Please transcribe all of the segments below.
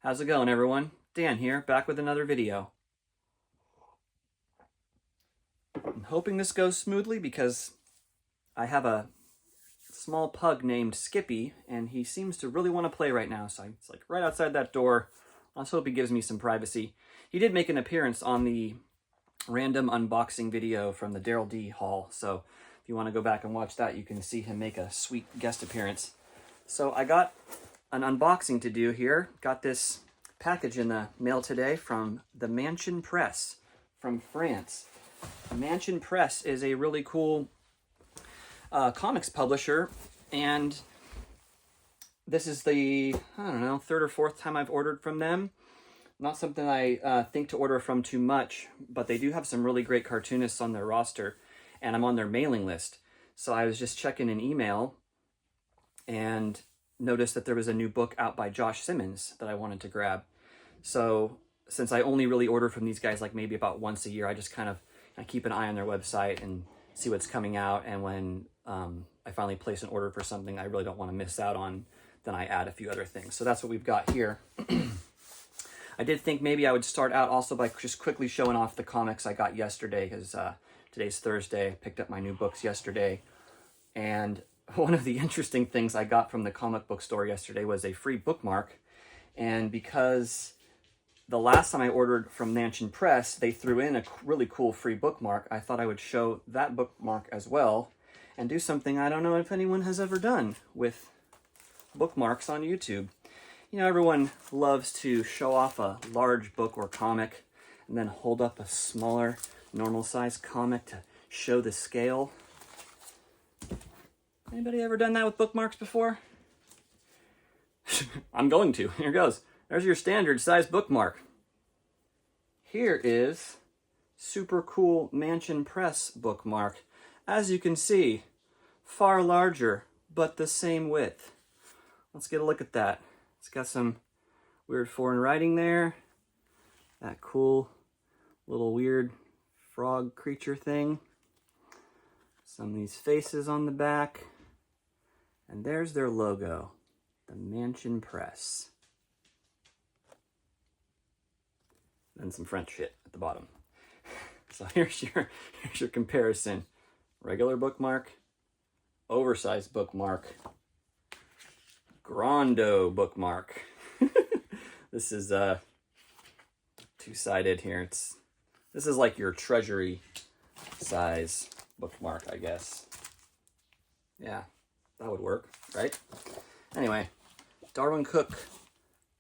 How's it going, everyone? Dan here, back with another video. I'm hoping this goes smoothly because I have a small pug named Skippy, and he seems to really want to play right now, so it's like right outside that door. Let's hope he gives me some privacy. He did make an appearance on the random unboxing video from the Daryl D haul, so if you want to go back and watch that, you can see him make a sweet guest appearance. So I got an unboxing to do here. Got this package in the mail today from the Mansion Press from France. Mansion Press is a really cool comics publisher, and this is the, I don't know, third or fourth time I've ordered from them. Not something I think to order from too much, but they do have some really great cartoonists on their roster, and I'm on their mailing list. So I was just checking an email and noticed that there was a new book out by Josh Simmons that I wanted to grab. So since I only really order from these guys like maybe about once a year, I just I keep an eye on their website and see what's coming out. And when I finally place an order for something I really don't want to miss out on, then I add a few other things. So that's what we've got here. I did think maybe I would start out also by just quickly showing off the comics I got yesterday, because today's Thursday. I picked up my new books yesterday. And one of the interesting things I got from the comic book store yesterday was a free bookmark. And because the last time I ordered from Mansion Press, they threw in a really cool free bookmark, I thought I would show that bookmark as well and do something I don't know if anyone has ever done with bookmarks on YouTube. You know, everyone loves to show off a large book or comic and then hold up a smaller, normal-sized comic to show the scale. Anybody ever done that with bookmarks before? I'm going to. Here goes. There's your standard size bookmark. Here is super cool Mansion Press bookmark. As you can see, far larger, but the same width. Let's get a look at that. It's got some weird foreign writing there. That cool little weird frog creature thing. Some of these faces on the back. And there's their logo, the Mansion Press. And some French shit at the bottom. So here's your comparison. Regular bookmark, oversized bookmark, Grando bookmark. This is two-sided here. This is like your treasury size bookmark, I guess. Yeah, that would work, right? Anyway, Darwyn Cooke,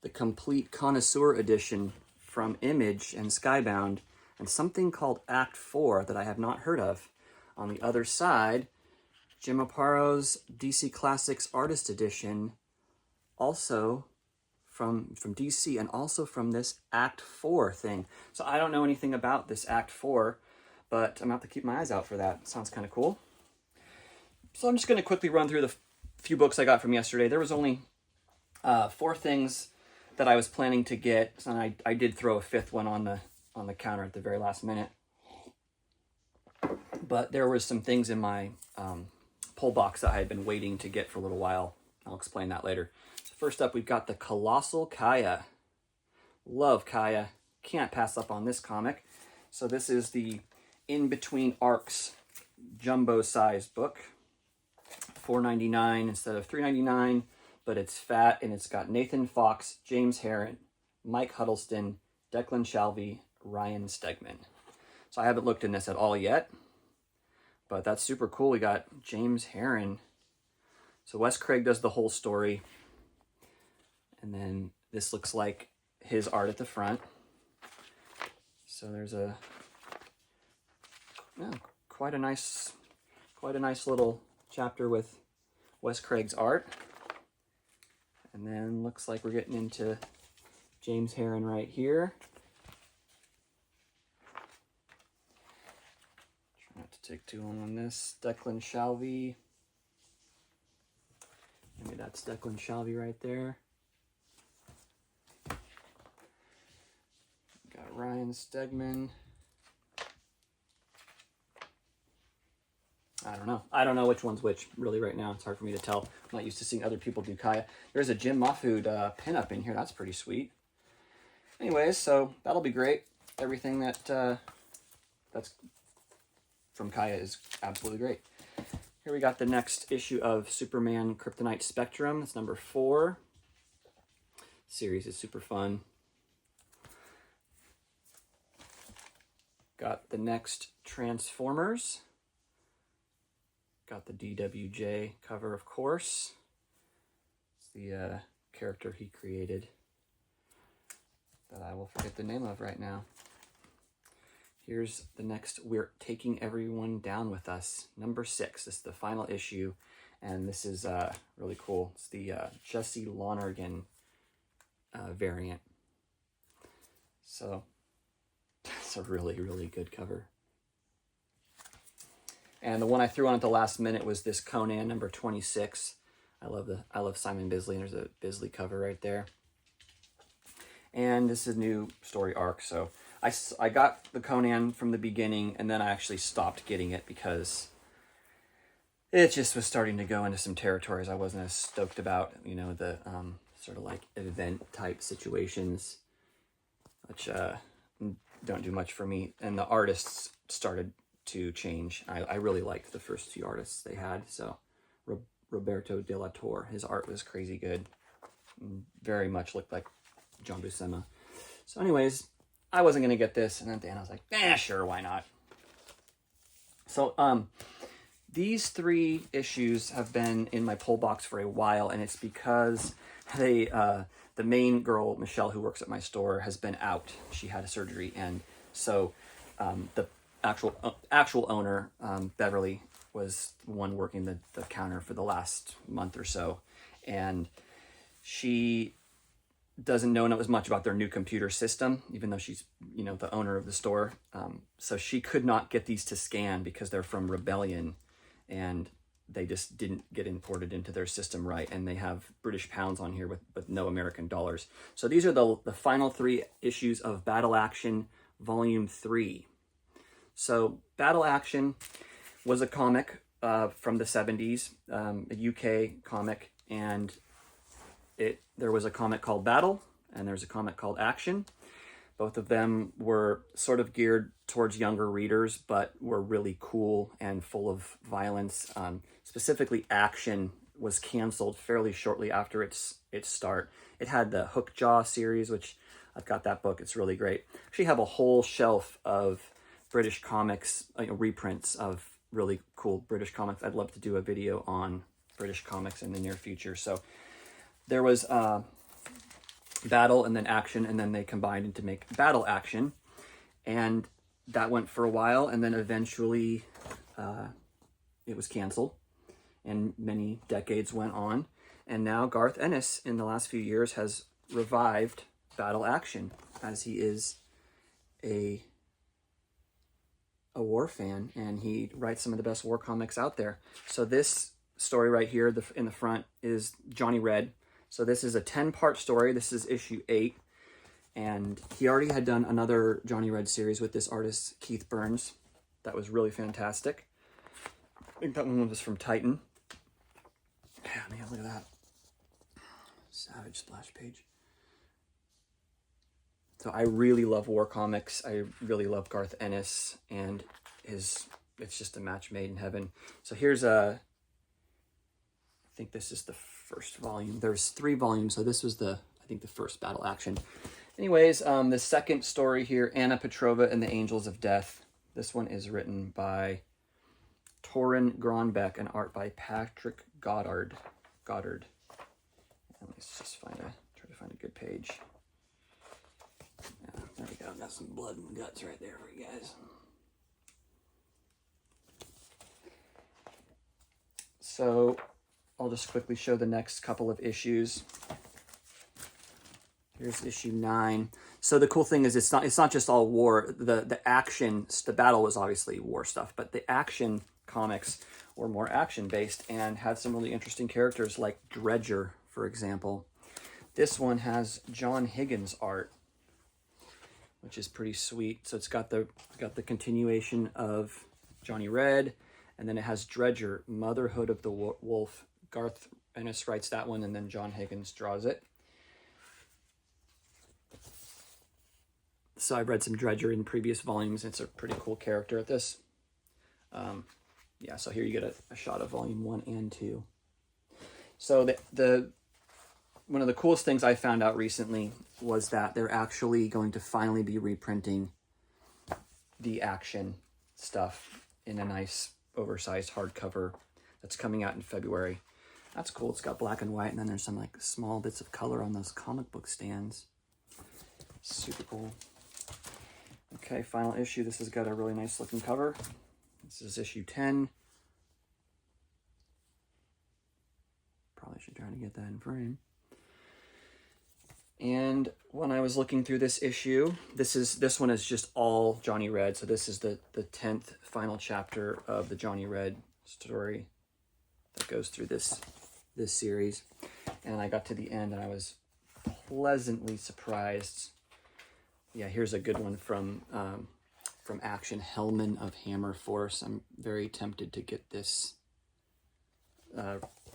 the Complete Connoisseur Edition from Image and Skybound, and something called Act 4 that I have not heard of. On the other side, Jim Aparo's DC Classics Artist Edition, also from DC, and also from this Act 4 thing. So I don't know anything about this Act 4, but I'm going to have to keep my eyes out for that. Sounds kind of cool. So I'm just going to quickly run through the few books I got from yesterday. There was only 4 things that I was planning to get, and I did throw a 5th one on the counter at the very last minute. But there was some things in my pull box that I had been waiting to get for a little while. I'll explain that later. So first up, we've got the Colossal Kaya. Love Kaya. Can't pass up on this comic. So this is the In Between Arcs jumbo-sized book. $4.99 instead of $3.99, but it's fat, and it's got Nathan Fox, James Herron, Mike Huddleston, Declan Shalvey, Ryan Stegman. So I haven't looked in this at all yet, but that's super cool. We got James Herron. So Wes Craig does the whole story, and then this looks like his art at the front. So there's quite a nice little chapter with Wes Craig's art. And then looks like we're getting into James Herron right here. Try not to take too long on this. Declan Shalvey. Maybe that's Declan Shalvey right there. Got Ryan Stegman. I don't know which one's which really right now. It's hard for me to tell. I'm not used to seeing other people do Kaya. There's a Jim Mahfood pinup in here. That's pretty sweet. Anyways, so that'll be great. Everything that that's from Kaya is absolutely great. Here we got the next issue of Superman Kryptonite Spectrum. It's number 4. Series is super fun. Got the next Transformers. Got the DWJ cover, of course. It's the character he created that I will forget the name of right now. Here's the next We're Taking Everyone Down With Us, number 6. This is the final issue, and this is really cool. It's the Jesse Lonergan variant. So that's a really, really good cover. And the one I threw on at the last minute was this Conan number 26. I love Simon Bisley, and there's a Bisley cover right there. And this is a new story arc, so I got the Conan from the beginning, and then I actually stopped getting it because it just was starting to go into some territories I wasn't as stoked about. You know, the sort of like event type situations, which don't do much for me. And the artists started to change. I really liked the first few artists they had. So Roberto de la Torre, his art was crazy good. Very much looked like John Buscema. So anyways, I wasn't going to get this. And at the end I was like, sure, why not? So these 3 issues have been in my pull box for a while, and it's because the main girl, Michelle, who works at my store, has been out. She had a surgery, and so the actual owner, Beverly, was the one working the counter for the last month or so, and she doesn't know as much about their new computer system, even though she's, you know, the owner of the store. So she could not get these to scan because they're from Rebellion, and they just didn't get imported into their system right, and they have British pounds on here with no American dollars. So these are the final 3 issues of Battle Action Volume 3. So Battle Action was a comic from the 70s, a UK comic, and there was a comic called Battle, and there's a comic called Action. Both of them were sort of geared towards younger readers, but were really cool and full of violence. Specifically, Action was canceled fairly shortly after its start. It had the Hookjaw series, which I've got that book. It's really great. Actually have a whole shelf of British comics, reprints of really cool British comics. I'd love to do a video on British comics in the near future. So there was Battle and then Action, and then they combined to make Battle Action, and that went for a while, and then eventually it was canceled, and many decades went on, and now Garth Ennis in the last few years has revived Battle Action, as he is a war fan, and he writes some of the best war comics out there. So this story right here in the front is Johnny Red. So this is a 10-part story. This is issue 8. And he already had done another Johnny Red series with this artist, Keith Burns. That was really fantastic. I think that one was from Titan. Yeah, man, look at that. Savage splash page. So I really love war comics. I really love Garth Ennis, and it's just a match made in heaven. So here's I think this is the first volume. There's 3 volumes, so this was I think the first Battle Action. Anyways, the second story here, Anna Petrova and the Angels of Death. This one is written by Torrin Gronbeck and art by Patrick Goddard. And let's just try to find a good page. Yeah, there we go. Got some blood and guts right there for you guys. So I'll just quickly show the next couple of issues. Here's issue 9. So the cool thing is it's not just all war. The action, the battle was obviously war stuff, but the action comics were more action based and had some really interesting characters like Dredger, for example. This one has John Higgins art, which is pretty sweet. So it's got the continuation of Johnny Red, and then it has Dredger, Motherhood of the Wolf. Garth Ennis writes that one, and then John Higgins draws it. So I read some Dredger in previous volumes. It's a pretty cool character at this. Yeah, so here you get a shot of volume 1 and 2. So the one of the coolest things I found out recently was that they're actually going to finally be reprinting the Action stuff in a nice oversized hardcover that's coming out in February. That's cool. It's got black and white, and then there's some like small bits of color on those comic book stands. Super cool. Okay, final issue. This has got a really nice looking cover. This is issue 10. Probably should try to get that in frame. And when I was looking through this issue, this one is just all Johnny Red. So this is the 10th final chapter of the Johnny Red story that goes through this series. And I got to the end and I was pleasantly surprised. Yeah, here's a good one from Action, Hellman of Hammer Force. I'm very tempted to get this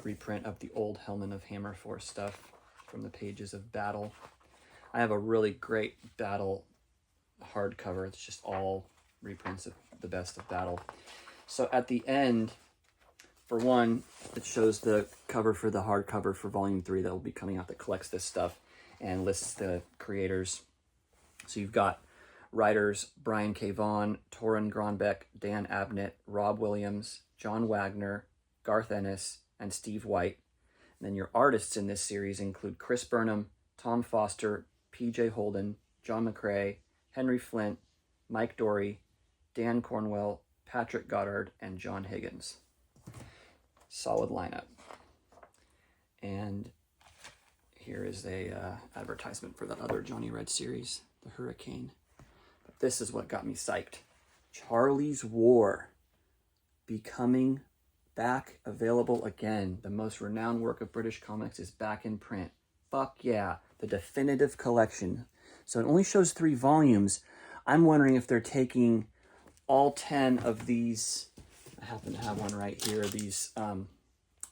reprint of the old Hellman of Hammer Force stuff from the pages of Battle. I have a really great Battle hardcover. It's just all reprints of the best of Battle. So at the end, for one, it shows the cover for the hardcover for Volume 3 that will be coming out that collects this stuff and lists the creators. So you've got writers Brian K. Vaughan, Torun Grønbekk, Dan Abnett, Rob Williams, John Wagner, Garth Ennis, and Steve White. And then your artists in this series include Chris Burnham, Tom Foster, P.J. Holden, John McCrae, Henry Flint, Mike Dory, Dan Cornwell, Patrick Goddard, and John Higgins. Solid lineup. And here is a advertisement for that other Johnny Red series, The Hurricane. But this is what got me psyched. Charlie's War, becoming back available again. The most renowned work of British comics is back in print. Fuck yeah, the definitive collection. So it only shows 3 volumes. I'm wondering if they're taking all 10 of these, I happen to have one right here, these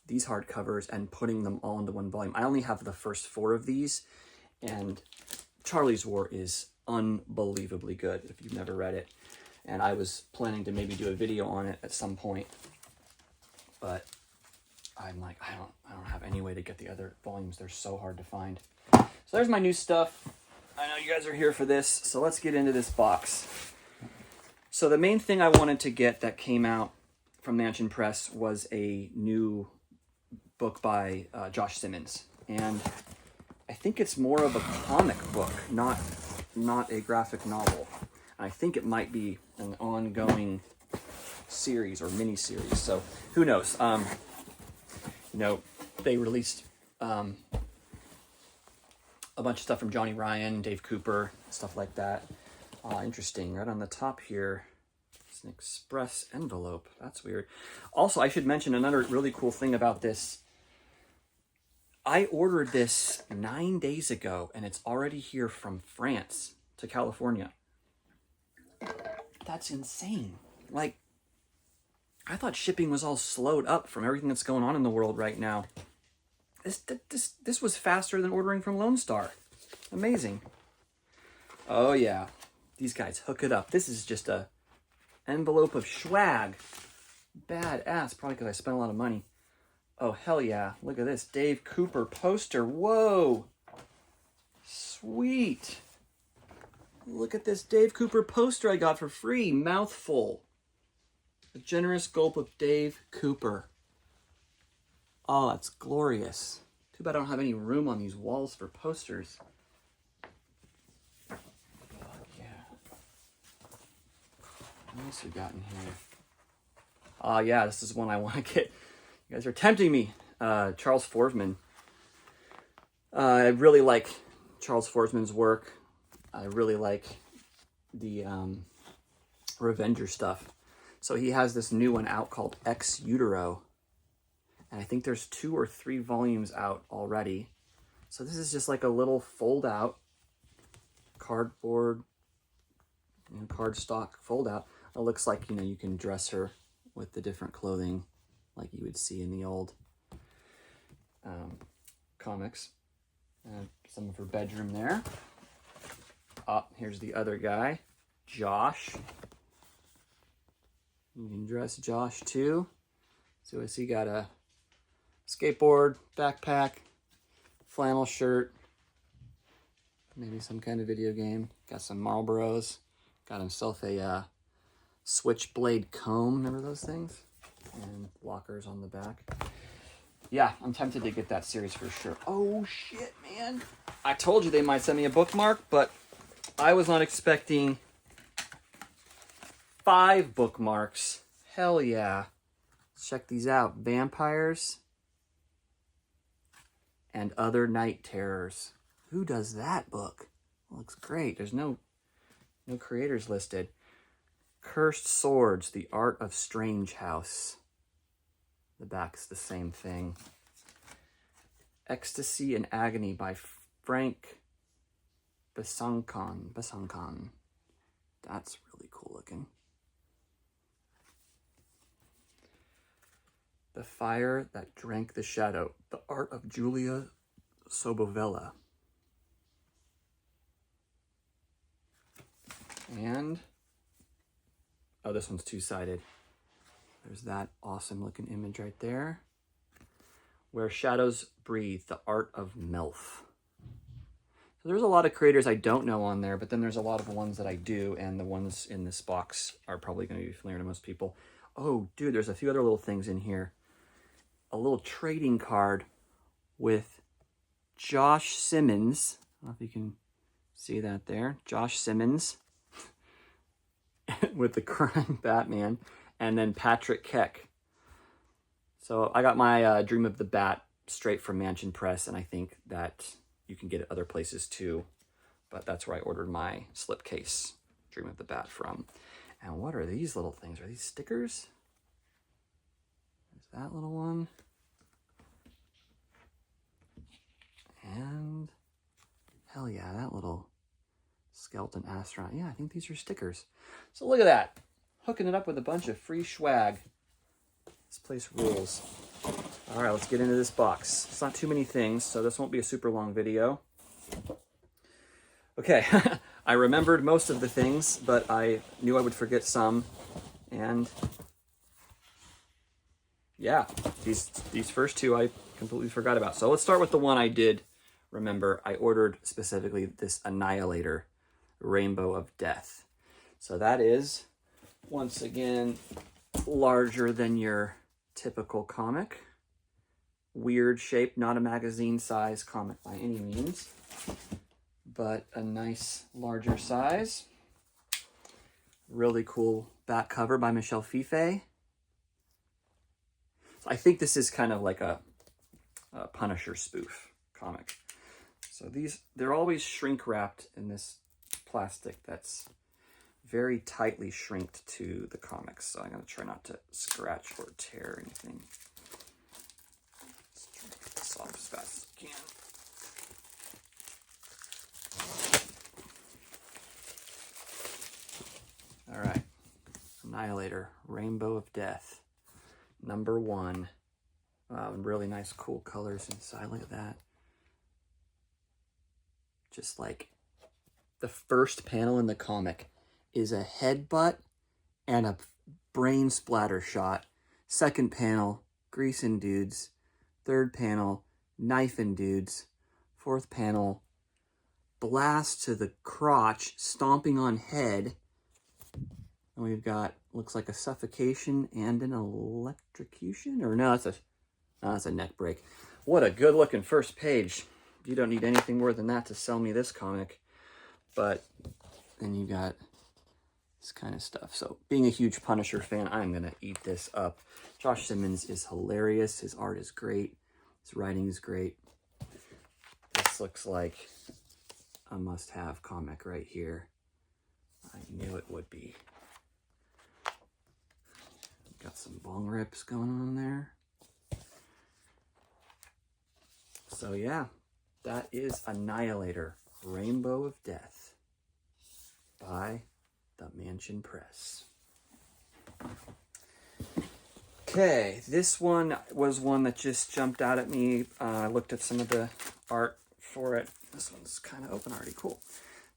hardcovers, and putting them all into one volume. I only have the first 4 of these, and Charlie's War is unbelievably good if you've never read it. And I was planning to maybe do a video on it at some point, but I'm like, I don't have any way to get the other volumes. They're so hard to find. So there's my new stuff. I know you guys are here for this, so let's get into this box. So the main thing I wanted to get that came out from Mansion Press was a new book by Josh Simmons. And I think it's more of a comic book, not a graphic novel. And I think it might be an ongoing series or mini-series, so who knows. They released a bunch of stuff from Johnny Ryan, Dave Cooper, stuff like that. Interesting. Right on the top here, it's an express envelope. That's weird. Also, I should mention another really cool thing about this. I ordered this 9 days ago, and it's already here from France to California. That's insane. Like, I thought shipping was all slowed up from everything that's going on in the world right now. This was faster than ordering from Lone Star. Amazing. Oh yeah, these guys hook it up. This is just a envelope of swag. Badass, probably because I spent a lot of money. Oh hell yeah, look at this Dave Cooper poster. Whoa, sweet. Look at this Dave Cooper poster I got for free. Mouthful. A generous gulp of Dave Cooper. Oh, that's glorious. Too bad I don't have any room on these walls for posters. Oh, yeah. What else we got in here? Oh, yeah, this is one I want to get. You guys are tempting me. Charles Forsman. I really like Charles Forsman's work. I really like the Revenger stuff. So he has this new one out called Ex Utero. And I think there's 2 or 3 volumes out already. So this is just like a little fold out cardboard, cardstock fold out. It looks like, you can dress her with the different clothing like you would see in the old comics. Some of her bedroom there. Oh, here's the other guy, Josh. You can dress Josh too. So he got a skateboard, backpack, flannel shirt, maybe some kind of video game. Got some Marlboros. Got himself a switchblade comb. Remember those things? And lockers on the back. Yeah, I'm tempted to get that series for sure. Oh shit, man. I told you they might send me a bookmark, but I was not expecting 5 bookmarks. Hell yeah. Let's check these out. Vampires and Other Night Terrors. Who does that book? Looks great. There's no creators listed. Cursed Swords, The Art of Strange House. The back's the same thing. Ecstasy and Agony by Frank Besancon. That's really cool looking. The Fire That Drank the Shadow. The Art of Julia Sobovella. And, oh, this one's two-sided. There's that awesome looking image right there. Where Shadows Breathe, The Art of Melf. So there's a lot of creators I don't know on there, but then there's a lot of ones that I do, and the ones in this box are probably going to be familiar to most people. Oh, dude, there's a few other little things in here. A little trading card with Josh Simmons. I don't know if you can see that there. Josh Simmons with the Crime Batman. And then Patrick Keck. So I got my Dream of the Bat straight from Mansion Press, and I think that you can get it other places too. But that's where I ordered my slipcase Dream of the Bat from. And what are these little things? Are these stickers? There's that little one. And hell yeah, that little skeleton astronaut. Yeah, I think these are stickers. So look at that. Hooking it up with a bunch of free swag. This place rules. All right, let's get into this box. It's not too many things, so this won't be a super long video. Okay, I remembered most of the things, but I knew I would forget some. And yeah, these first two I completely forgot about. So let's start with the one I did remember. I ordered specifically this Annihilator, Rainbow of Death. So that is, once again, larger than your typical comic. Weird shape, not a magazine size comic by any means, but a nice larger size. Really cool back cover by Michel Fiffe. So I think this is kind of like a Punisher spoof comic. So they're always shrink wrapped in this plastic that's very tightly shrinked to the comics. So I'm going to try not to scratch or tear anything. Let's try to get this off as fast as I can. All right. Annihilator, Rainbow of Death, #1. Wow, really nice, cool colors inside. Look at that. Just like the first panel in the comic is a headbutt and a brain splatter shot. Second panel, greasing dudes. Third panel, knifing dudes. Fourth panel, blast to the crotch, stomping on head. And we've got, looks like a suffocation and an electrocution. Or no, that's a neck break. What a good looking first page. You don't need anything more than that to sell me this comic. But then you got this kind of stuff. So being a huge Punisher fan, I'm going to eat this up. Josh Simmons is hilarious. His art is great. His writing is great. This looks like a must-have comic right here. I knew it would be. Got some bong rips going on there. So yeah, that is Annihilator, Rainbow of Death by the Mansion Press. Okay, this one was one that just jumped out at me. I looked at some of the art for it. This one's kind of open already, cool.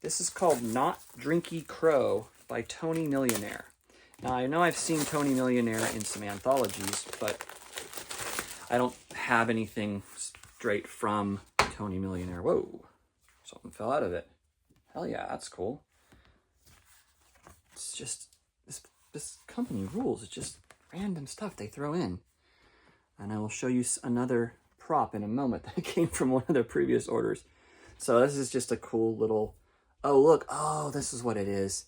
This is called Not Drinky Crow by Tony Millionaire. Now, I know I've seen Tony Millionaire in some anthologies, but I don't have anything straight from Tony Millionaire. Whoa, something fell out of it. Hell yeah, that's cool. It's just, this company rules. It's just random stuff they throw in. And I will show you another prop in a moment that came from one of their previous orders. So this is just a cool little, oh look, oh, this is what it is.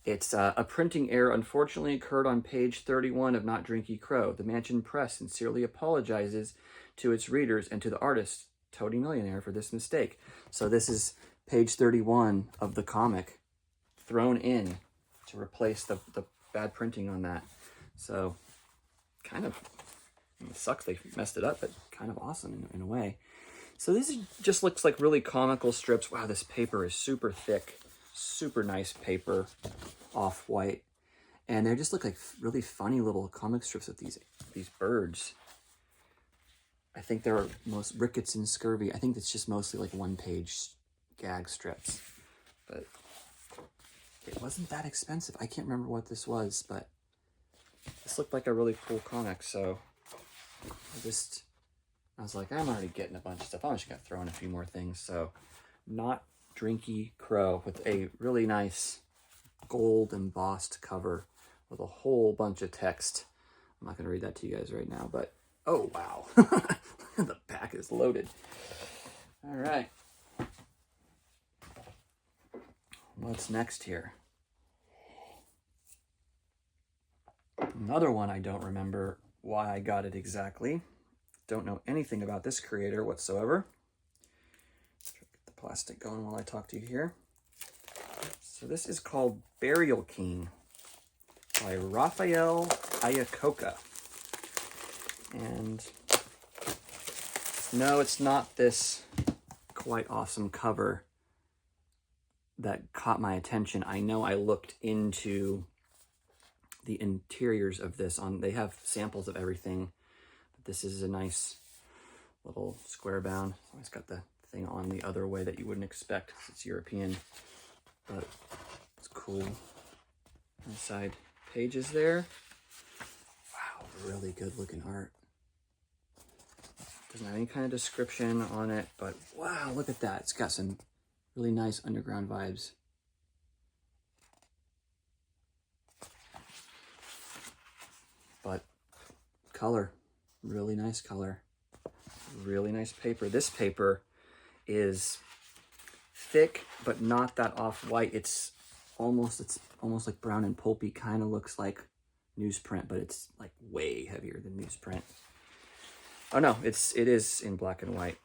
It's a printing error unfortunately occurred on page 31 of Not Drinky Crow. The Mansion Press sincerely apologizes to its readers and to the artist, Tony Millionaire, for this mistake. So this is page 31 of the comic thrown in to replace the bad printing on that. So kind of, it sucks they messed it up, but kind of awesome in a way. So this just looks like really comical strips. Wow, this paper is super thick, super nice paper, off-white. And they just look like really funny little comic strips with these birds. I think they're most rickets and scurvy. I think it's just mostly like one-page gag strips. But it wasn't that expensive. I can't remember what this was, but this looked like a really cool comic. So I was like, I'm already getting a bunch of stuff. I'm just gonna throw in a few more things. So Not Drinky Crow with a really nice gold embossed cover with a whole bunch of text. I'm not gonna read that to you guys right now, but oh wow. The back is loaded. All right. What's next here? Another one I don't remember why I got it exactly. Don't know anything about this creator whatsoever. Get the plastic going while I talk to you here. So this is called Burial King by Rafael Ayacoca. And no, it's not this quite awesome cover that caught my attention. I know I looked into the interiors of this they have samples of everything. But this is a nice little square bound. It's got the thing on the other way that you wouldn't expect because it's European, but it's cool. Inside pages there. Wow, really good looking art. Doesn't have any kind of description on it, but wow, look at that. It's got some really nice underground vibes. But color, really nice color. Really nice paper. This paper is thick, but not that off-white. It's almost like brown and pulpy. Kind of looks like newsprint, but it's like way heavier than newsprint. Oh no, it is in black and white.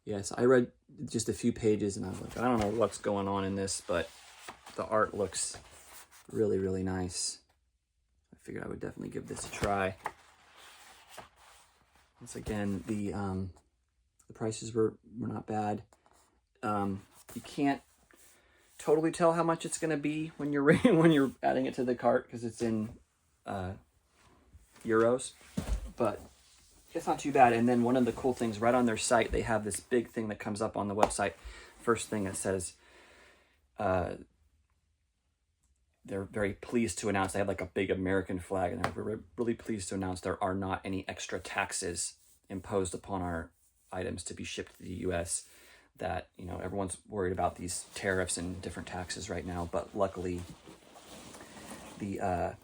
Yes, I read just a few pages and I was like, I don't know what's going on in this, but the art looks really, really nice. I figured I would definitely give this a try. Once again, the prices were not bad. You can't totally tell how much it's going to be when you're adding it to the cart because it's in euros, but it's not too bad. And then one of the cool things, right on their site, they have this big thing that comes up on the website. First thing that says they're very pleased to announce, they have like a big American flag, and they're really pleased to announce there are not any extra taxes imposed upon our items to be shipped to the US. That, you know, everyone's worried about these tariffs and different taxes right now, but luckily there's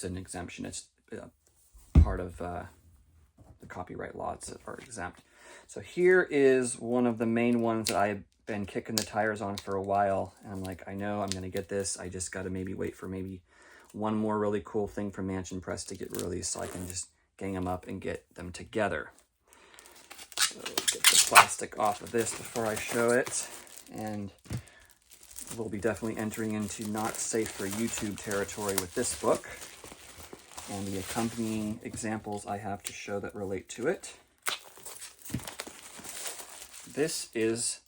an exemption. It's part of the copyright laws that are exempt. So here is one of the main ones that I've been kicking the tires on for a while, and I'm like, I know I'm gonna get this. I just got to maybe wait for maybe one more really cool thing from Mansion Press to get released so I can just gang them up and get them together. So get the plastic off of this before I show it, and we'll be definitely entering into not safe for YouTube territory with this book and the accompanying examples I have to show that relate to it. This is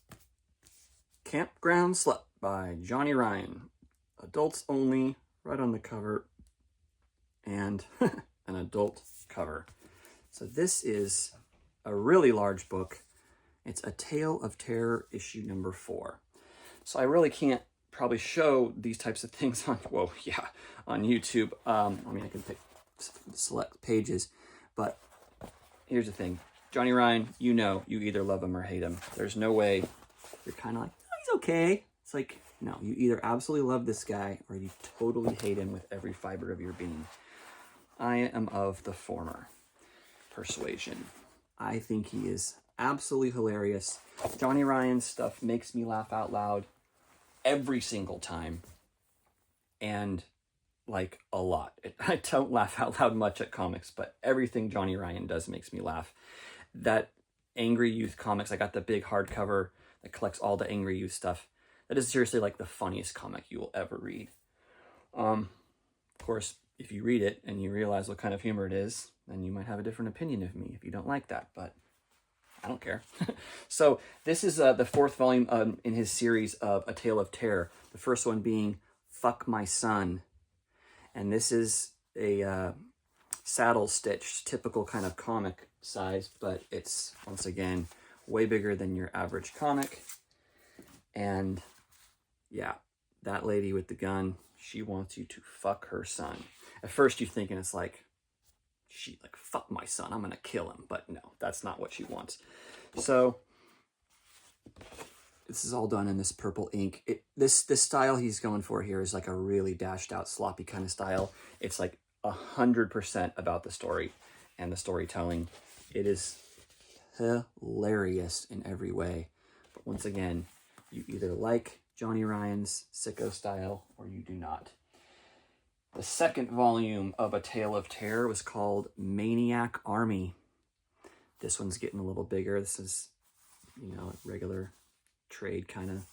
Campground Slut by Johnny Ryan. Adults only, right on the cover, and an adult cover. So this is a really large book. It's A Tale of Terror, issue number 4. So I really can't probably show these types of things on, on YouTube. I mean, I can pick select pages, but here's the thing. Johnny Ryan, you either love him or hate him. There's no way you're kind of like, oh, he's okay. It's like, no, you either absolutely love this guy or you totally hate him with every fiber of your being. I am of the former persuasion. I think he is absolutely hilarious. Johnny Ryan's stuff makes me laugh out loud every single time. And like a lot. I don't laugh out loud much at comics, but everything Johnny Ryan does makes me laugh. That Angry Youth comics, I got the big hardcover that collects all the Angry Youth stuff. That is seriously like the funniest comic you will ever read. Of course, if you read it and you realize what kind of humor it is, then you might have a different opinion of me if you don't like that, but I don't care. So this is the 4th volume in his series of A Tale of Terror. The first one being Fuck My Son. And this is a saddle stitched, typical kind of comic size, but it's, once again, way bigger than your average comic. And yeah, that lady with the gun, she wants you to fuck her son. At first you're thinking it's like, fuck my son, I'm gonna kill him. But no, that's not what she wants. So this is all done in this purple ink. This style he's going for here is like a really dashed out, sloppy kind of style. It's like 100% about the story and the storytelling. It is hilarious in every way. But once again, you either like Johnny Ryan's sicko style or you do not. The 2nd volume of A Tale of Terror was called Maniac Army. This one's getting a little bigger. This is, regular trade kind of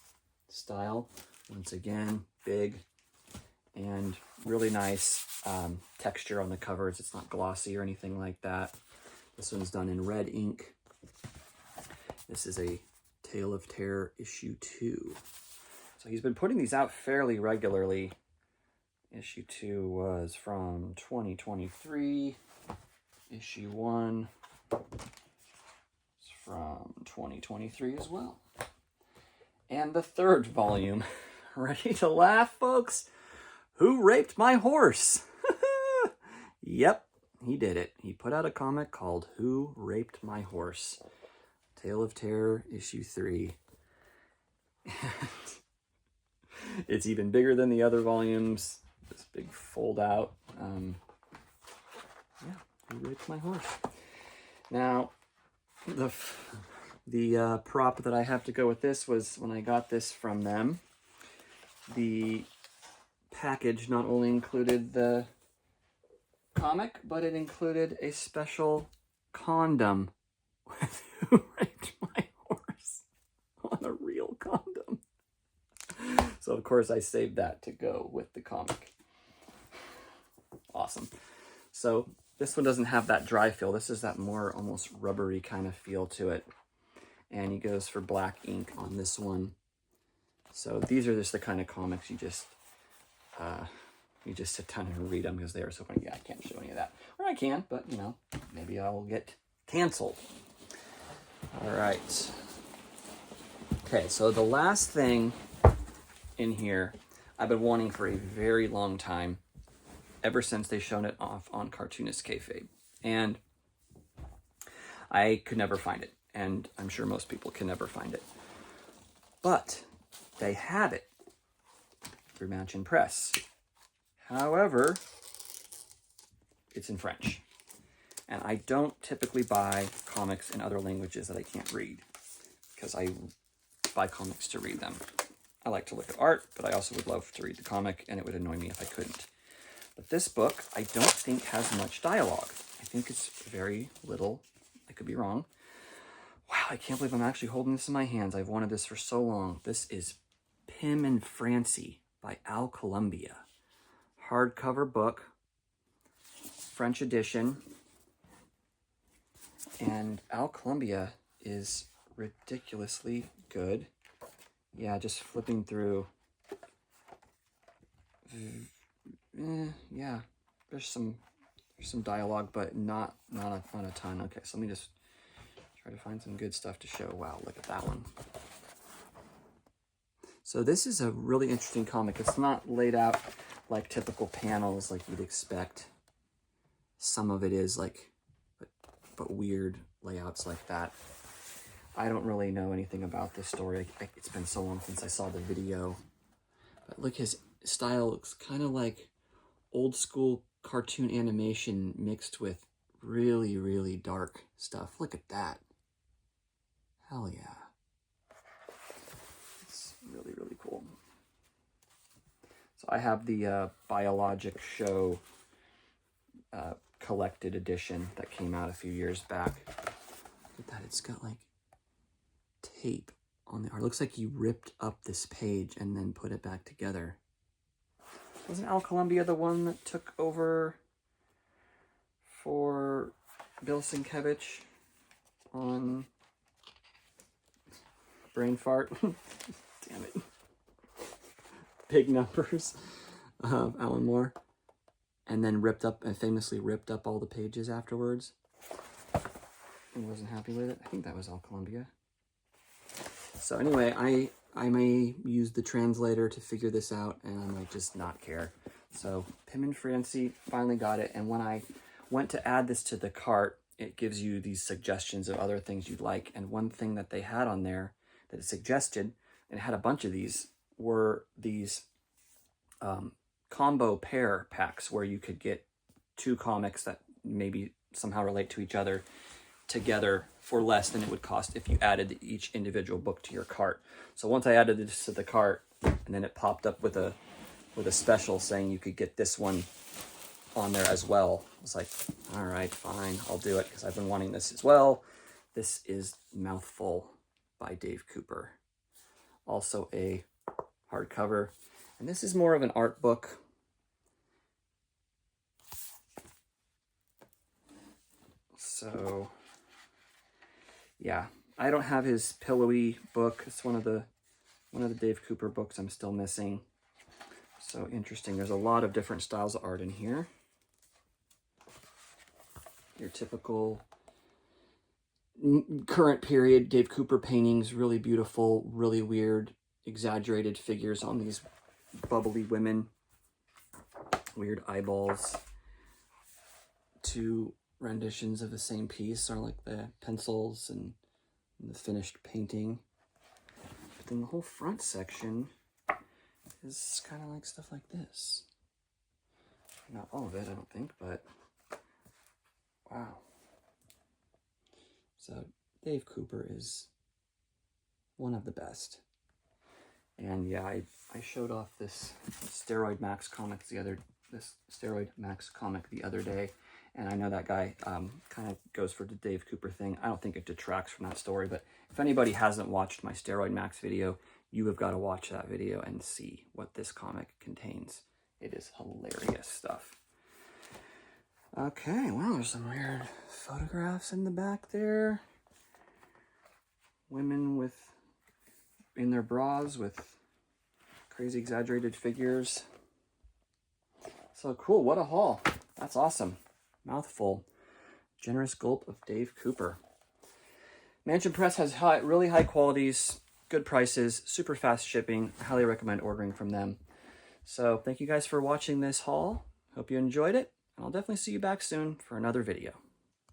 style. Once again, big and really nice texture on the covers. It's not glossy or anything like that. This one's done in red ink. This is A Tale of Terror issue 2. So he's been putting these out fairly regularly. Issue 2 was from 2023. Issue 1 is from 2023 as well. And the 3rd volume, ready to laugh, folks? Who Raped My Horse? Yep, he did it. He put out a comic called Who Raped My Horse? Tale of Terror, issue 3. It's even bigger than the other volumes. This big fold out. Who Raped My Horse? Now, the prop that I have to go with this was when I got this from them. The package not only included the comic, but it included a special condom with Who Raped My Horse on a real condom. So of course I saved that to go with the comic. Awesome. So this one doesn't have that dry feel. This is that more almost rubbery kind of feel to it. And he goes for black ink on this one. So these are just the kind of comics you just sit down and read them because they are so funny. Yeah, I can't show any of that. Or I can, but maybe I'll get canceled. All right. Okay, so the last thing in here I've been wanting for a very long time, ever since they shown it off on Cartoonist Kayfabe. And I could never find it. And I'm sure most people can never find it. But they have it through Mansion Press. However, it's in French. And I don't typically buy comics in other languages that I can't read, because I buy comics to read them. I like to look at art, but I also would love to read the comic, and it would annoy me if I couldn't. But this book, I don't think has much dialogue. I think it's very little. I could be wrong. Wow, I can't believe I'm actually holding this in my hands. I've wanted this for so long. This is Pim and Francie by Al Columbia. Hardcover book, French edition. And Al Columbia is ridiculously good. Yeah, just flipping through. Yeah, there's some dialogue, but not a ton. Okay, so let me just Try to find some good stuff to show. Wow, look at that one. So this is a really interesting comic. It's not laid out like typical panels like you'd expect. Some of it is like, but weird layouts like that. I don't really know anything about this story. It's been so long since I saw the video. But look, his style looks kind of like old school cartoon animation mixed with really, really dark stuff. Look at that. Hell yeah. It's really, really cool. So I have the Biologic Show collected edition that came out a few years back. Look at that. It's got like tape on the art. It looks like he ripped up this page and then put it back together. Wasn't Al Columbia the one that took over for Bill Sienkiewicz on Brain Fart? Damn it. Big Numbers of Alan Moore. And then famously ripped up all the pages afterwards. And wasn't happy with it. I think that was Al Columbia. So anyway, I may use the translator to figure this out, and I might just not care. So Pim and Francie finally got it, and when I went to add this to the cart, it gives you these suggestions of other things you'd like. And one thing that they had on there that it suggested, and it had a bunch of these, were these combo pair packs where you could get two comics that maybe somehow relate to each other together for less than it would cost if you added each individual book to your cart. So once I added this to the cart, and then it popped up with a special saying you could get this one on there as well. I was like, all right, fine, I'll do it because I've been wanting this as well. This is Mouthful by Dave Cooper. Also a hardcover. And this is more of an art book. So yeah, I don't have his pillowy book. It's one of the Dave Cooper books I'm still missing. So interesting. There's a lot of different styles of art in here. Your typical current period Dave Cooper paintings, really beautiful, really weird, exaggerated figures on these bubbly women. Weird eyeballs. Two renditions of the same piece are like the pencils and the finished painting. But then the whole front section is kind of like stuff like this. Not all of it, I don't think, but wow. So Dave Cooper is one of the best. And yeah, I showed off this Steroid Max comic the other day. And I know that guy kind of goes for the Dave Cooper thing. I don't think it detracts from that story, but if anybody hasn't watched my Steroid Max video, you have got to watch that video and see what this comic contains. It is hilarious stuff. Okay, wow, there's some weird photographs in the back there. Women in their bras with crazy exaggerated figures. So cool, what a haul. That's awesome. Mouthful. Generous Gulp of Dave Cooper. Mansion Press has really high qualities, good prices, super fast shipping. I highly recommend ordering from them. So thank you guys for watching this haul. Hope you enjoyed it. And I'll definitely see you back soon for another video.